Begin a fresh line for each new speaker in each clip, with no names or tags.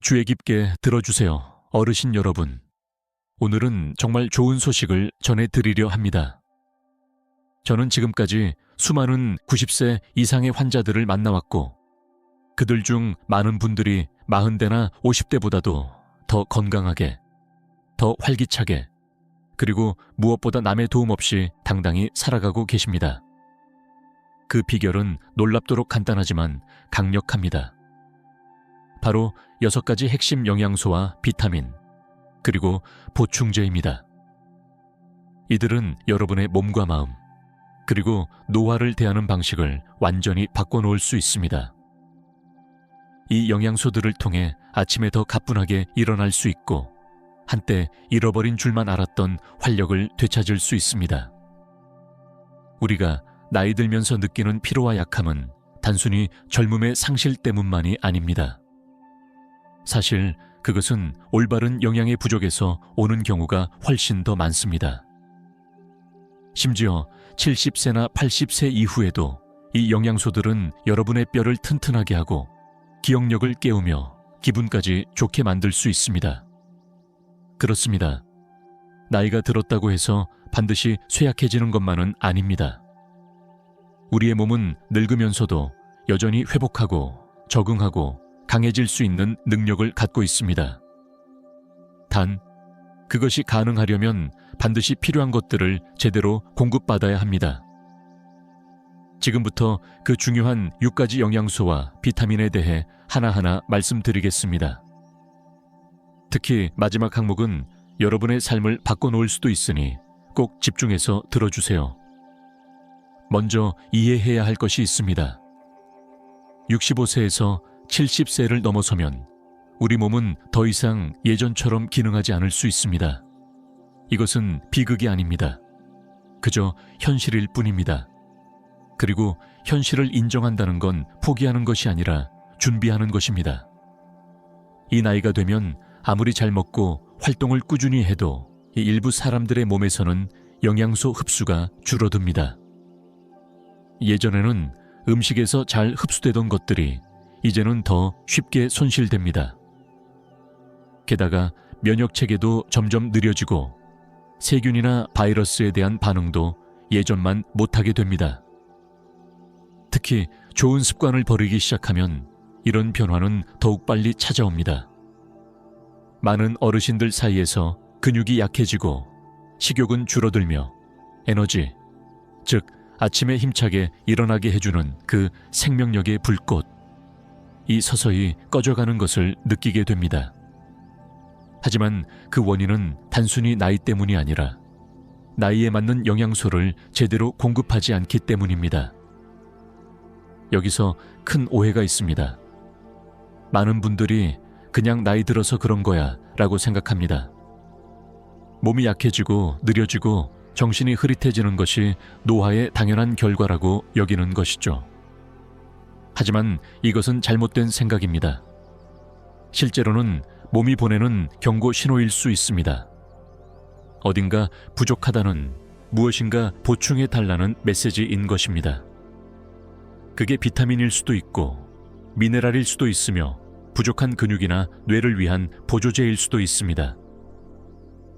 주의 깊게 들어주세요, 어르신 여러분. 오늘은 정말 좋은 소식을 전해드리려 합니다. 저는 지금까지 수많은 90세 이상의 환자들을 만나왔고, 그들 중 많은 분들이 40대나 50대보다도 더 건강하게, 더 활기차게, 그리고 무엇보다 남의 도움 없이 당당히 살아가고 계십니다. 그 비결은 놀랍도록 간단하지만 강력합니다. 바로 6가지 핵심 영양소와 비타민, 그리고 보충제입니다. 이들은 여러분의 몸과 마음, 그리고 노화를 대하는 방식을 완전히 바꿔놓을 수 있습니다. 이 영양소들을 통해 아침에 더 가뿐하게 일어날 수 있고, 한때 잃어버린 줄만 알았던 활력을 되찾을 수 있습니다. 우리가 나이 들면서 느끼는 피로와 약함은 단순히 젊음의 상실 때문만이 아닙니다. 사실 그것은 올바른 영양의 부족에서 오는 경우가 훨씬 더 많습니다. 심지어 70세나 80세 이후에도 이 영양소들은 여러분의 뼈를 튼튼하게 하고 기억력을 깨우며 기분까지 좋게 만들 수 있습니다. 그렇습니다. 나이가 들었다고 해서 반드시 쇠약해지는 것만은 아닙니다. 우리의 몸은 늙으면서도 여전히 회복하고 적응하고 강해질 수 있는 능력을 갖고 있습니다. 단, 그것이 가능하려면 반드시 필요한 것들을 제대로 공급받아야 합니다. 지금부터 그 중요한 6가지 영양소와 비타민에 대해 하나하나 말씀드리겠습니다. 특히 마지막 항목은 여러분의 삶을 바꿔놓을 수도 있으니 꼭 집중해서 들어주세요. 먼저 이해해야 할 것이 있습니다. 65세에서 70세를 넘어서면 우리 몸은 더 이상 예전처럼 기능하지 않을 수 있습니다. 이것은 비극이 아닙니다. 그저 현실일 뿐입니다. 그리고 현실을 인정한다는 건 포기하는 것이 아니라 준비하는 것입니다. 이 나이가 되면 아무리 잘 먹고 활동을 꾸준히 해도 이 일부 사람들의 몸에서는 영양소 흡수가 줄어듭니다. 예전에는 음식에서 잘 흡수되던 것들이 이제는 더 쉽게 손실됩니다. 게다가 면역체계도 점점 느려지고 세균이나 바이러스에 대한 반응도 예전만 못하게 됩니다. 특히 좋은 습관을 버리기 시작하면 이런 변화는 더욱 빨리 찾아옵니다. 많은 어르신들 사이에서 근육이 약해지고 식욕은 줄어들며 에너지, 즉 아침에 힘차게 일어나게 해주는 그 생명력의 불꽃, 이 서서히 꺼져가는 것을 느끼게 됩니다. 하지만 그 원인은 단순히 나이 때문이 아니라 나이에 맞는 영양소를 제대로 공급하지 않기 때문입니다. 여기서 큰 오해가 있습니다. 많은 분들이 그냥 나이 들어서 그런 거야 라고 생각합니다. 몸이 약해지고 느려지고 정신이 흐릿해지는 것이 노화의 당연한 결과라고 여기는 것이죠. 하지만 이것은 잘못된 생각입니다. 실제로는 몸이 보내는 경고 신호일 수 있습니다. 어딘가 부족하다는, 무엇인가 보충해달라는 메시지인 것입니다. 그게 비타민일 수도 있고 미네랄일 수도 있으며 부족한 근육이나 뇌를 위한 보조제일 수도 있습니다.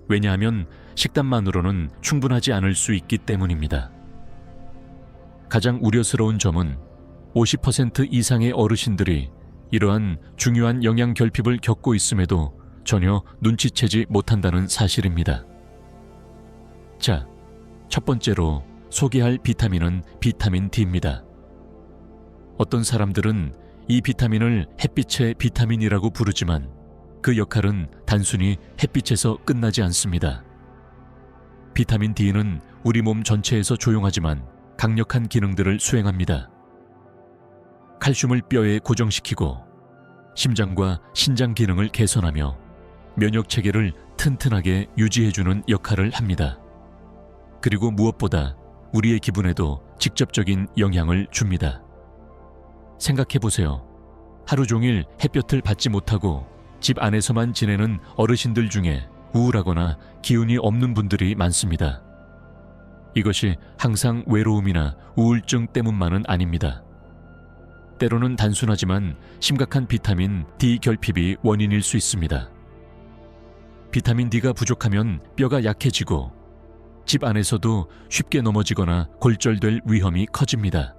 왜냐하면 식단만으로는 충분하지 않을 수 있기 때문입니다. 가장 우려스러운 점은 50% 이상의 어르신들이 이러한 중요한 영양 결핍을 겪고 있음에도 전혀 눈치채지 못한다는 사실입니다. 자, 첫 번째로 소개할 비타민은 비타민 D입니다. 어떤 사람들은 이 비타민을 햇빛의 비타민이라고 부르지만 그 역할은 단순히 햇빛에서 끝나지 않습니다. 비타민 D는 우리 몸 전체에서 조용하지만 강력한 기능들을 수행합니다. 칼슘을 뼈에 고정시키고 심장과 신장 기능을 개선하며 면역체계를 튼튼하게 유지해주는 역할을 합니다. 그리고 무엇보다 우리의 기분에도 직접적인 영향을 줍니다. 생각해보세요. 하루 종일 햇볕을 받지 못하고 집 안에서만 지내는 어르신들 중에 우울하거나 기운이 없는 분들이 많습니다. 이것이 항상 외로움이나 우울증 때문만은 아닙니다. 때로는 단순하지만 심각한 비타민 D 결핍이 원인일 수 있습니다. 비타민 D가 부족하면 뼈가 약해지고 집 안에서도 쉽게 넘어지거나 골절될 위험이 커집니다.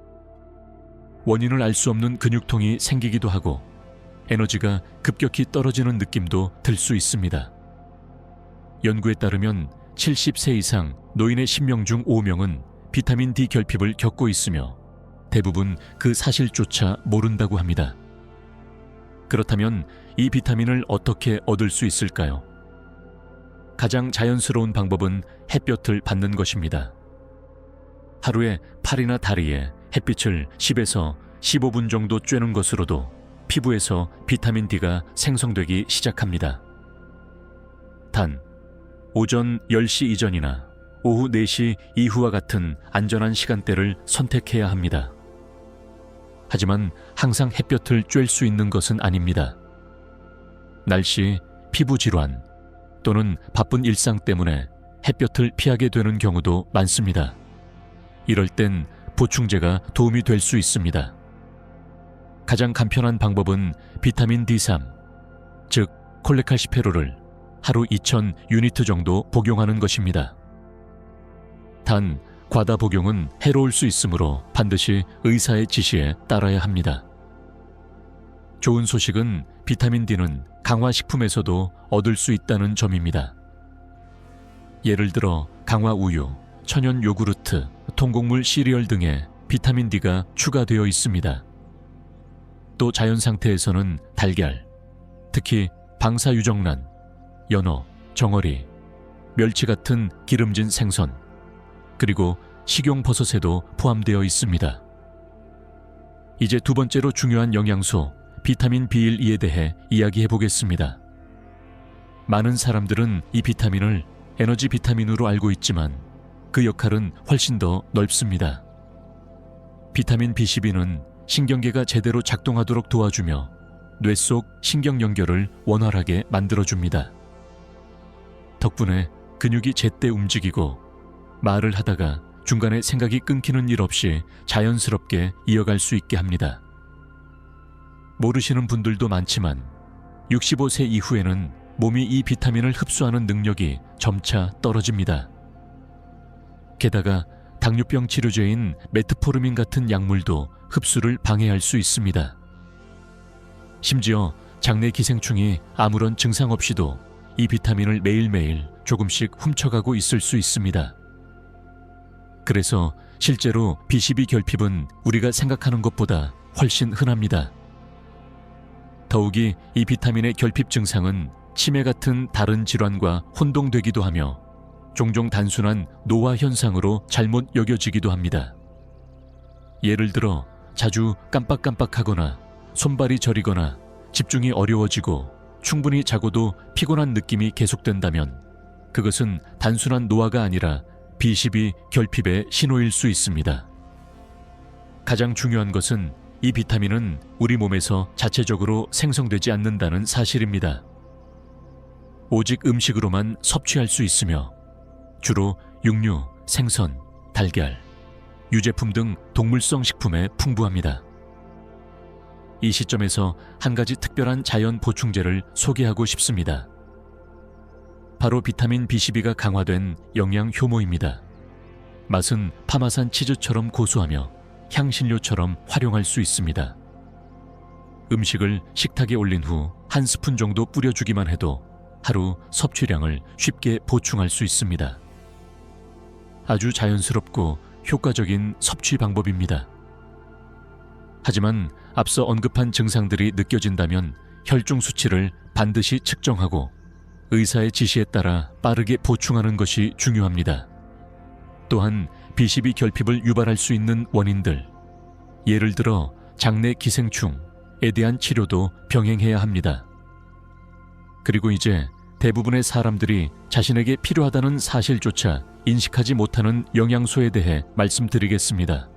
원인을 알 수 없는 근육통이 생기기도 하고 에너지가 급격히 떨어지는 느낌도 들 수 있습니다. 연구에 따르면 70세 이상 노인의 10명 중 5명은 비타민 D 결핍을 겪고 있으며 대부분 그 사실조차 모른다고 합니다. 그렇다면 이 비타민을 어떻게 얻을 수 있을까요? 가장 자연스러운 방법은 햇볕을 받는 것입니다. 하루에 팔이나 다리에 햇빛을 10에서 15분 정도 쬐는 것으로도 피부에서 비타민 D가 생성되기 시작합니다. 단, 오전 10시 이전이나 오후 4시 이후와 같은 안전한 시간대를 선택해야 합니다. 하지만 항상 햇볕을 쬐일 수 있는 것은 아닙니다. 날씨, 피부 질환 또는 바쁜 일상 때문에 햇볕을 피하게 되는 경우도 많습니다. 이럴 땐 보충제가 도움이 될 수 있습니다. 가장 간편한 방법은 비타민 D3, 즉 콜레칼시페롤을 하루 2000유니트 정도 복용하는 것입니다. 단, 과다 복용은 해로울 수 있으므로 반드시 의사의 지시에 따라야 합니다. 좋은 소식은 비타민 D는 강화식품에서도 얻을 수 있다는 점입니다. 예를 들어 강화 우유, 천연 요구르트, 통곡물 시리얼 등에 비타민 D가 추가되어 있습니다. 또 자연 상태에서는 달걀, 특히 방사유정란, 연어, 정어리, 멸치 같은 기름진 생선, 그리고 식용버섯에도 포함되어 있습니다. 이제 두 번째로 중요한 영양소 비타민 B12에 대해 이야기해 보겠습니다. 많은 사람들은 이 비타민을 에너지 비타민으로 알고 있지만 그 역할은 훨씬 더 넓습니다. 비타민 B12는 신경계가 제대로 작동하도록 도와주며 뇌 속 신경 연결을 원활하게 만들어줍니다. 덕분에 근육이 제때 움직이고 말을 하다가 중간에 생각이 끊기는 일 없이 자연스럽게 이어갈 수 있게 합니다. 모르시는 분들도 많지만 65세 이후에는 몸이 이 비타민을 흡수하는 능력이 점차 떨어집니다. 게다가 당뇨병 치료제인 메트포르민 같은 약물도 흡수를 방해할 수 있습니다. 심지어 장내 기생충이 아무런 증상 없이도 이 비타민을 매일매일 조금씩 훔쳐가고 있을 수 있습니다. 그래서 실제로 B12 결핍은 우리가 생각하는 것보다 훨씬 흔합니다. 더욱이 이 비타민의 결핍 증상은 치매 같은 다른 질환과 혼동되기도 하며 종종 단순한 노화 현상으로 잘못 여겨지기도 합니다. 예를 들어 자주 깜빡깜빡하거나 손발이 저리거나 집중이 어려워지고 충분히 자고도 피곤한 느낌이 계속된다면 그것은 단순한 노화가 아니라 B12 결핍의 신호일 수 있습니다. 가장 중요한 것은 이 비타민은 우리 몸에서 자체적으로 생성되지 않는다는 사실입니다. 오직 음식으로만 섭취할 수 있으며 주로 육류, 생선, 달걀, 유제품 등 동물성 식품에 풍부합니다. 이 시점에서 한 가지 특별한 자연 보충제를 소개하고 싶습니다. 바로 비타민 B12가 강화된 영양 효모입니다. 맛은 파마산 치즈처럼 고소하며 향신료처럼 활용할 수 있습니다. 음식을 식탁에 올린 후 한 스푼 정도 뿌려주기만 해도 하루 섭취량을 쉽게 보충할 수 있습니다. 아주 자연스럽고 효과적인 섭취 방법입니다. 하지만 앞서 언급한 증상들이 느껴진다면 혈중 수치를 반드시 측정하고 의사의 지시에 따라 빠르게 보충하는 것이 중요합니다. 또한 B12 결핍을 유발할 수 있는 원인들, 예를 들어 장내 기생충에 대한 치료도 병행해야 합니다. 그리고 이제 대부분의 사람들이 자신에게 필요하다는 사실조차 인식하지 못하는 영양소에 대해 말씀드리겠습니다.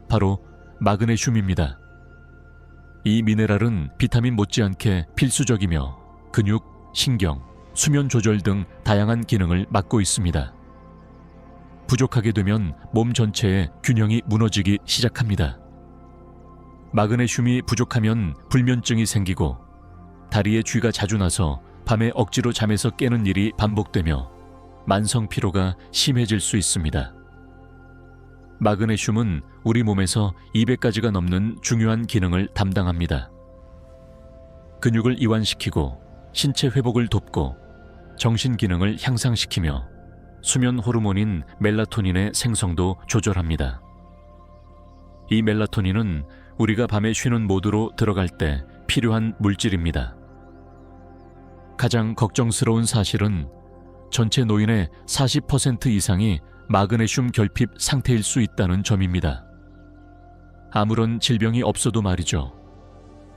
바로 마그네슘입니다. 이 미네랄은 비타민 못지않게 필수적이며 근육, 신경, 수면 조절 등 다양한 기능을 맡고 있습니다. 부족하게 되면 몸 전체의 균형이 무너지기 시작합니다. 마그네슘이 부족하면 불면증이 생기고 다리에 쥐가 자주 나서 밤에 억지로 잠에서 깨는 일이 반복되며 만성 피로가 심해질 수 있습니다. 마그네슘은 우리 몸에서 200가지가 넘는 중요한 기능을 담당합니다. 근육을 이완시키고 신체 회복을 돕고 정신 기능을 향상시키며 수면 호르몬인 멜라토닌의 생성도 조절합니다. 이 멜라토닌은 우리가 밤에 쉬는 모드로 들어갈 때 필요한 물질입니다. 가장 걱정스러운 사실은 전체 노인의 40% 이상이 마그네슘 결핍 상태일 수 있다는 점입니다. 아무런 질병이 없어도 말이죠.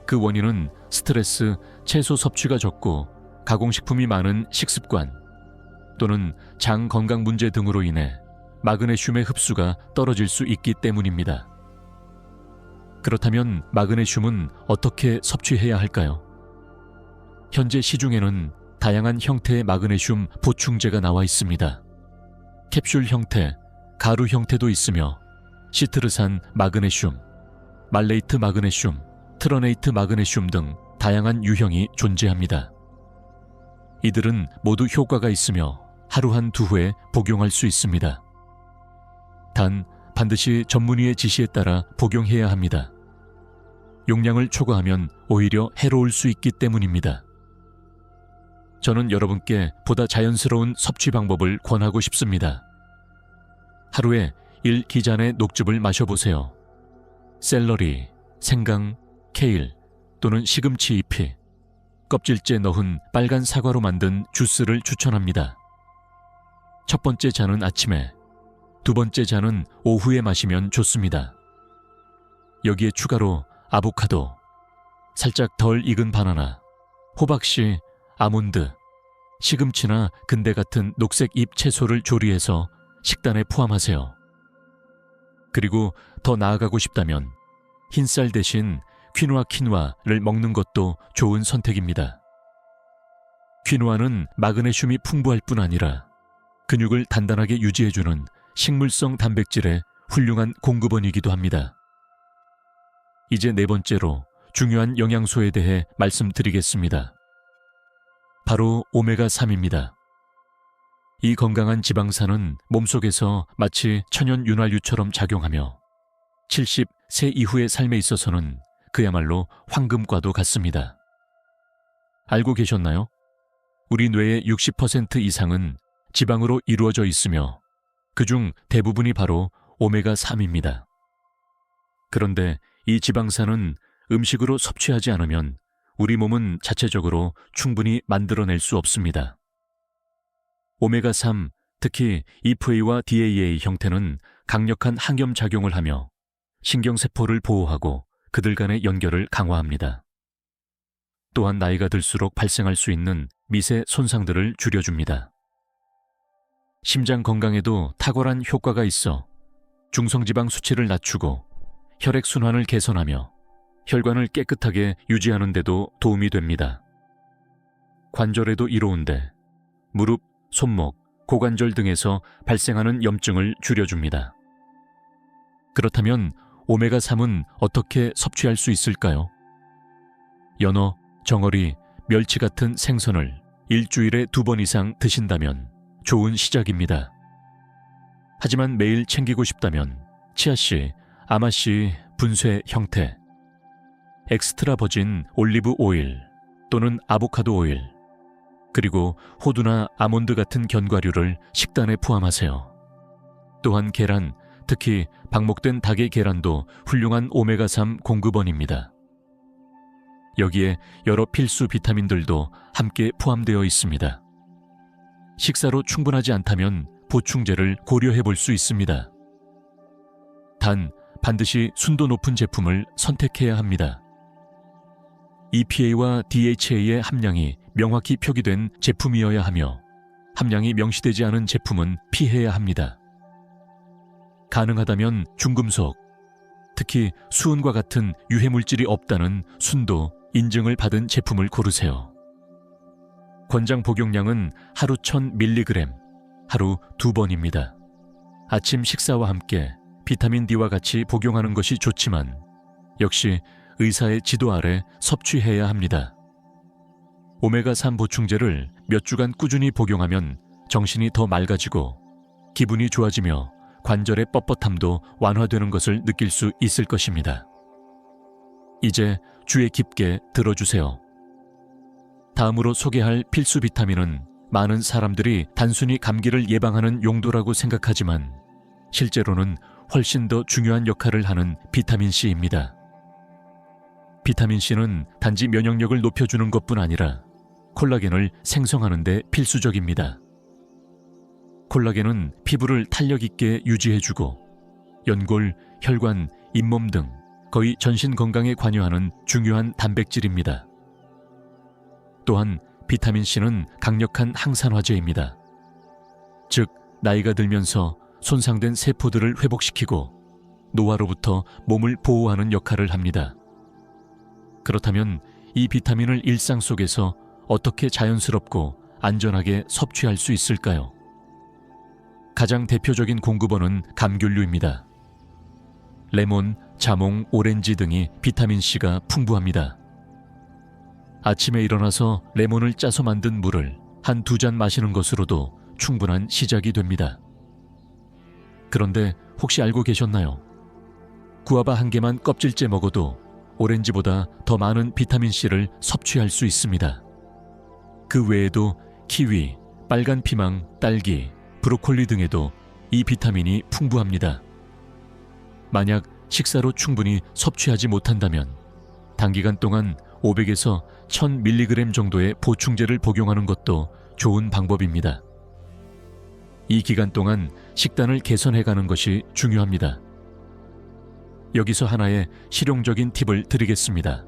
그 원인은 스트레스, 채소 섭취가 적고 가공식품이 많은 식습관 또는 장 건강 문제 등으로 인해 마그네슘의 흡수가 떨어질 수 있기 때문입니다. 그렇다면 마그네슘은 어떻게 섭취해야 할까요? 현재 시중에는 다양한 형태의 마그네슘 보충제가 나와 있습니다. 캡슐 형태, 가루 형태도 있으며 시트르산 마그네슘, 말레이트 마그네슘, 트러네이트 마그네슘 등 다양한 유형이 존재합니다. 이들은 모두 효과가 있으며 하루 한 2회 복용할 수 있습니다. 단 반드시 전문의의 지시에 따라 복용해야 합니다. 용량을 초과하면 오히려 해로울 수 있기 때문입니다. 저는 여러분께 보다 자연스러운 섭취 방법을 권하고 싶습니다. 하루에 1기잔의 녹즙을 마셔보세요. 샐러리, 생강, 케일 또는 시금치 잎이 껍질째 넣은 빨간 사과로 만든 주스를 추천합니다. 첫 번째 잔은 아침에, 두 번째 잔은 오후에 마시면 좋습니다. 여기에 추가로 아보카도, 살짝 덜 익은 바나나, 호박씨, 아몬드, 시금치나 근대 같은 녹색 잎 채소를 조리해서 식단에 포함하세요. 그리고 더 나아가고 싶다면 흰쌀 대신 퀴노아를 먹는 것도 좋은 선택입니다. 퀴노아는 마그네슘이 풍부할 뿐 아니라 근육을 단단하게 유지해주는 식물성 단백질의 훌륭한 공급원이기도 합니다. 이제 네 번째로 중요한 영양소에 대해 말씀드리겠습니다. 바로 오메가3입니다. 이 건강한 지방산은 몸속에서 마치 천연 윤활유처럼 작용하며 70세 이후의 삶에 있어서는 그야말로 황금과도 같습니다. 알고 계셨나요? 우리 뇌의 60% 이상은 지방으로 이루어져 있으며 그중 대부분이 바로 오메가3입니다. 그런데 이 지방산은 음식으로 섭취하지 않으면 우리 몸은 자체적으로 충분히 만들어낼 수 없습니다. 오메가3, 특히 EPA와 DHA 형태는 강력한 항염작용을 하며 신경세포를 보호하고 그들 간의 연결을 강화합니다. 또한 나이가 들수록 발생할 수 있는 미세 손상들을 줄여줍니다. 심장 건강에도 탁월한 효과가 있어 중성지방 수치를 낮추고 혈액순환을 개선하며 혈관을 깨끗하게 유지하는 데도 도움이 됩니다. 관절에도 이로운데 무릎, 손목, 고관절 등에서 발생하는 염증을 줄여줍니다. 그렇다면 오메가3은 어떻게 섭취할 수 있을까요? 연어, 정어리, 멸치 같은 생선을 일주일에 2번 이상 드신다면 좋은 시작입니다. 하지만 매일 챙기고 싶다면 치아씨, 아마씨, 분쇄 형태, 엑스트라 버진 올리브 오일 또는 아보카도 오일, 그리고 호두나 아몬드 같은 견과류를 식단에 포함하세요. 또한 계란, 특히 방목된 닭의 계란도 훌륭한 오메가3 공급원입니다. 여기에 여러 필수 비타민들도 함께 포함되어 있습니다. 식사로 충분하지 않다면 보충제를 고려해 볼 수 있습니다. 단, 반드시 순도 높은 제품을 선택해야 합니다. EPA와 DHA의 함량이 명확히 표기된 제품이어야 하며 함량이 명시되지 않은 제품은 피해야 합니다. 가능하다면 중금속, 특히 수은과 같은 유해물질이 없다는 순도 인증을 받은 제품을 고르세요. 권장 복용량은 하루 1000mg, 하루 2번입니다. 아침 식사와 함께 비타민 D와 같이 복용하는 것이 좋지만 역시 의사의 지도 아래 섭취해야 합니다. 오메가3 보충제를 몇 주간 꾸준히 복용하면 정신이 더 맑아지고 기분이 좋아지며 관절의 뻣뻣함도 완화되는 것을 느낄 수 있을 것입니다. 이제 주의 깊게 들어주세요. 다음으로 소개할 필수 비타민은 많은 사람들이 단순히 감기를 예방하는 용도라고 생각하지만 실제로는 훨씬 더 중요한 역할을 하는 비타민 C입니다. 비타민 C는 단지 면역력을 높여주는 것뿐 아니라 콜라겐을 생성하는 데 필수적입니다. 콜라겐은 피부를 탄력 있게 유지해주고 연골, 혈관, 잇몸 등 거의 전신 건강에 관여하는 중요한 단백질입니다. 또한 비타민 C는 강력한 항산화제입니다. 즉, 나이가 들면서 손상된 세포들을 회복시키고 노화로부터 몸을 보호하는 역할을 합니다. 그렇다면 이 비타민을 일상 속에서 어떻게 자연스럽고 안전하게 섭취할 수 있을까요? 가장 대표적인 공급원은 감귤류입니다. 레몬, 자몽, 오렌지 등이 비타민 C가 풍부합니다. 아침에 일어나서 레몬을 짜서 만든 물을 한 2잔 마시는 것으로도 충분한 시작이 됩니다. 그런데 혹시 알고 계셨나요? 구아바 한 개만 껍질째 먹어도 오렌지보다 더 많은 비타민 C를 섭취할 수 있습니다. 그 외에도 키위, 빨간 피망, 딸기, 브로콜리 등에도 이 비타민이 풍부합니다. 만약 식사로 충분히 섭취하지 못한다면 단기간 동안 500에서 1000mg 정도의 보충제를 복용하는 것도 좋은 방법입니다. 이 기간 동안 식단을 개선해가는 것이 중요합니다. 여기서 하나의 실용적인 팁을 드리겠습니다.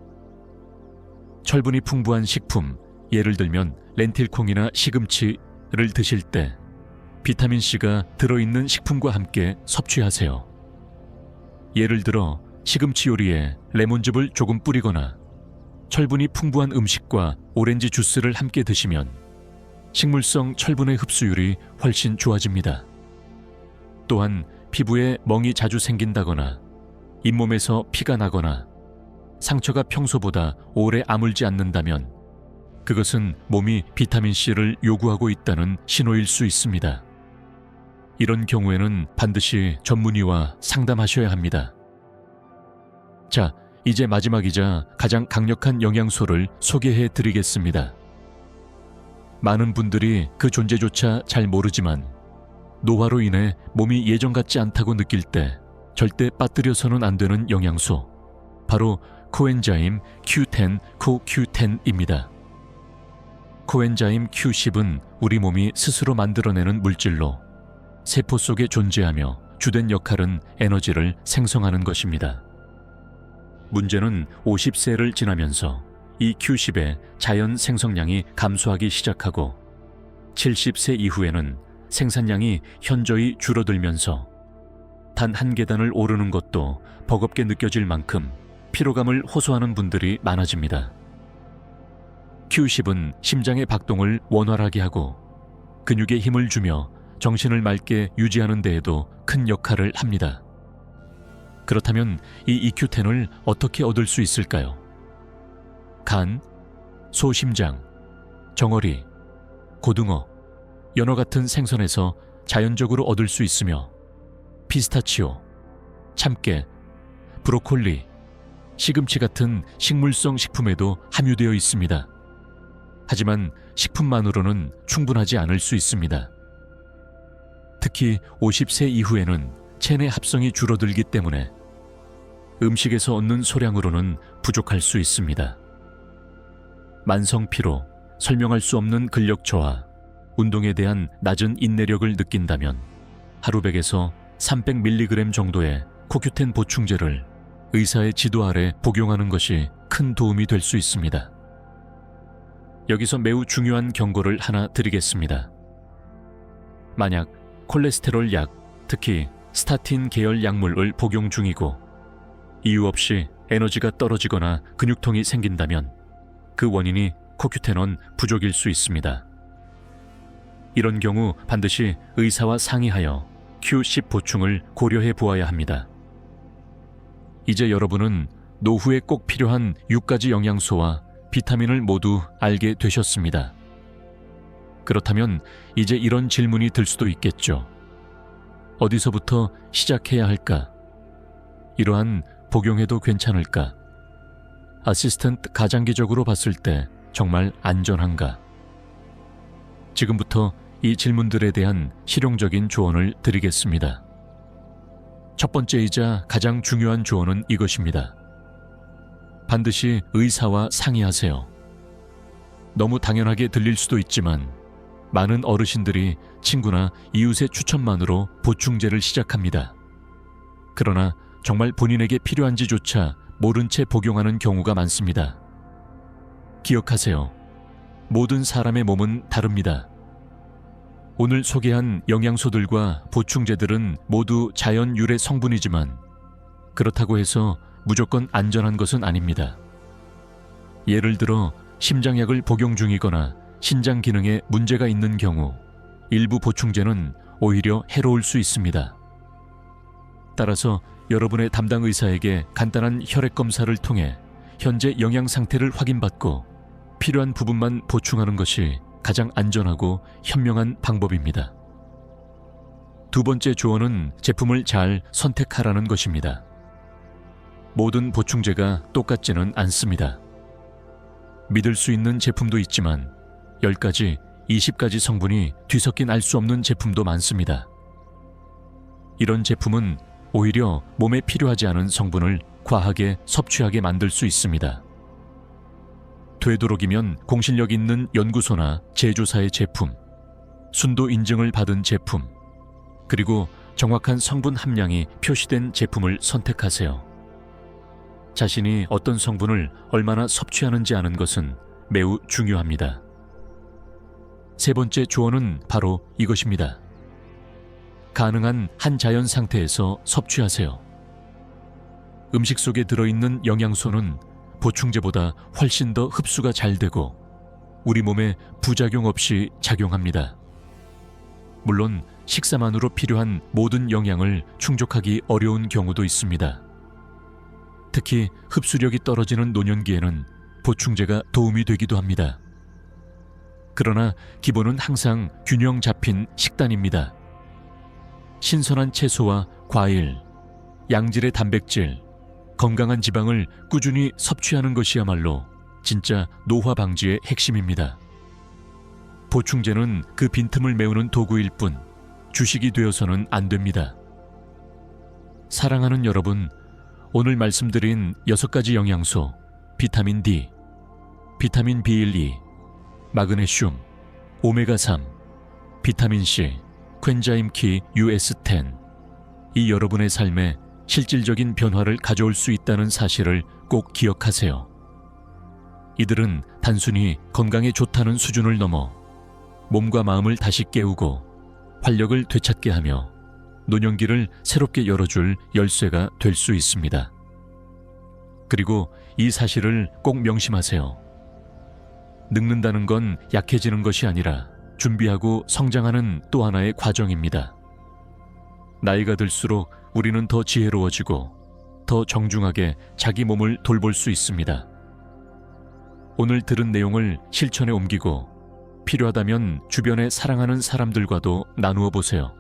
철분이 풍부한 식품, 예를 들면 렌틸콩이나 시금치를 드실 때 비타민C가 들어있는 식품과 함께 섭취하세요. 예를 들어 시금치 요리에 레몬즙을 조금 뿌리거나 철분이 풍부한 음식과 오렌지 주스를 함께 드시면 식물성 철분의 흡수율이 훨씬 좋아집니다. 또한 피부에 멍이 자주 생긴다거나 잇몸에서 피가 나거나 상처가 평소보다 오래 아물지 않는다면 그것은 몸이 비타민C를 요구하고 있다는 신호일 수 있습니다. 이런 경우에는 반드시 전문의와 상담하셔야 합니다. 자, 이제 마지막이자 가장 강력한 영양소를 소개해 드리겠습니다. 많은 분들이 그 존재조차 잘 모르지만 노화로 인해 몸이 예전 같지 않다고 느낄 때 절대 빠뜨려서는 안 되는 영양소, 바로 코엔자임 Q10, CoQ10입니다. 코엔자임 Q10은 우리 몸이 스스로 만들어내는 물질로 세포 속에 존재하며 주된 역할은 에너지를 생성하는 것입니다. 문제는 50세를 지나면서 이 Q10의 자연 생성량이 감소하기 시작하고 70세 이후에는 생산량이 현저히 줄어들면서 단 한 계단을 오르는 것도 버겁게 느껴질 만큼 피로감을 호소하는 분들이 많아집니다. Q10은 심장의 박동을 원활하게 하고 근육에 힘을 주며 정신을 맑게 유지하는 데에도 큰 역할을 합니다. 그렇다면 이 EQ10을 어떻게 얻을 수 있을까요? 간, 소심장, 정어리, 고등어, 연어 같은 생선에서 자연적으로 얻을 수 있으며 피스타치오, 참깨, 브로콜리, 시금치 같은 식물성 식품에도 함유되어 있습니다. 하지만 식품만으로는 충분하지 않을 수 있습니다. 특히 50세 이후에는 체내 합성이 줄어들기 때문에 음식에서 얻는 소량으로는 부족할 수 있습니다. 만성 피로, 설명할 수 없는 근력 저하, 운동에 대한 낮은 인내력을 느낀다면 하루 100에서 300mg 정도의 코큐텐 보충제를 의사의 지도 아래 복용하는 것이 큰 도움이 될 수 있습니다. 여기서 매우 중요한 경고를 하나 드리겠습니다. 만약 콜레스테롤 약, 특히 스타틴 계열 약물을 복용 중이고 이유 없이 에너지가 떨어지거나 근육통이 생긴다면 그 원인이 코큐테논 부족일 수 있습니다. 이런 경우 반드시 의사와 상의하여 Q10 보충을 고려해 보아야 합니다. 이제 여러분은 노후에 꼭 필요한 6가지 영양소와 비타민을 모두 알게 되셨습니다. 그렇다면 이제 이런 질문이 들 수도 있겠죠. 어디서부터 시작해야 할까? 이러한 복용해도 괜찮을까? 어시스턴트 가장기적으로 봤을 때 정말 안전한가? 지금부터 이 질문들에 대한 실용적인 조언을 드리겠습니다. 첫 번째이자 가장 중요한 조언은 이것입니다. 반드시 의사와 상의하세요. 너무 당연하게 들릴 수도 있지만 많은 어르신들이 친구나 이웃의 추천만으로 보충제를 시작합니다. 그러나 정말 본인에게 필요한지조차 모른 채 복용하는 경우가 많습니다. 기억하세요. 모든 사람의 몸은 다릅니다. 오늘 소개한 영양소들과 보충제들은 모두 자연 유래 성분이지만 그렇다고 해서 무조건 안전한 것은 아닙니다. 예를 들어 심장약을 복용 중이거나 신장 기능에 문제가 있는 경우 일부 보충제는 오히려 해로울 수 있습니다. 따라서 여러분의 담당 의사에게 간단한 혈액 검사를 통해 현재 영양 상태를 확인받고 필요한 부분만 보충하는 것이 가장 안전하고 현명한 방법입니다. 두 번째 조언은 제품을 잘 선택하라는 것입니다. 모든 보충제가 똑같지는 않습니다. 믿을 수 있는 제품도 있지만 10가지, 20가지 성분이 뒤섞인 알 수 없는 제품도 많습니다. 이런 제품은 오히려 몸에 필요하지 않은 성분을 과하게 섭취하게 만들 수 있습니다. 되도록이면 공신력 있는 연구소나 제조사의 제품, 순도 인증을 받은 제품, 그리고 정확한 성분 함량이 표시된 제품을 선택하세요. 자신이 어떤 성분을 얼마나 섭취하는지 아는 것은 매우 중요합니다. 세 번째 조언은 바로 이것입니다. 가능한 한자연 상태에서 섭취하세요. 음식 속에 들어있는 영양소는 보충제보다 훨씬 더 흡수가 잘 되고 우리 몸에 부작용 없이 작용합니다. 물론 식사만으로 필요한 모든 영양을 충족하기 어려운 경우도 있습니다. 특히 흡수력이 떨어지는 노년기에는 보충제가 도움이 되기도 합니다. 그러나 기본은 항상 균형 잡힌 식단입니다. 신선한 채소와 과일, 양질의 단백질, 건강한 지방을 꾸준히 섭취하는 것이야말로 진짜 노화 방지의 핵심입니다. 보충제는 그 빈틈을 메우는 도구일 뿐 주식이 되어서는 안 됩니다. 사랑하는 여러분, 오늘 말씀드린 6가지 영양소, 비타민 D, 비타민 B12, 마그네슘, 오메가3, 비타민C, 퀸자임 키 US10, 이 여러분의 삶에 실질적인 변화를 가져올 수 있다는 사실을 꼭 기억하세요. 이들은 단순히 건강에 좋다는 수준을 넘어 몸과 마음을 다시 깨우고 활력을 되찾게 하며 노년기를 새롭게 열어줄 열쇠가 될 수 있습니다. 그리고 이 사실을 꼭 명심하세요. 늙는다는 건 약해지는 것이 아니라 준비하고 성장하는 또 하나의 과정입니다. 나이가 들수록 우리는 더 지혜로워지고 더 정중하게 자기 몸을 돌볼 수 있습니다. 오늘 들은 내용을 실천에 옮기고 필요하다면 주변에 사랑하는 사람들과도 나누어 보세요.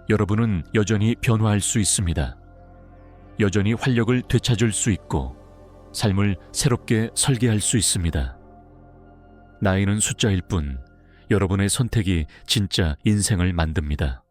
여러분은 여전히 변화할 수 있습니다. 여전히 활력을 되찾을 수 있고 삶을 새롭게 설계할 수 있습니다. 나이는 숫자일 뿐 여러분의 선택이 진짜 인생을 만듭니다.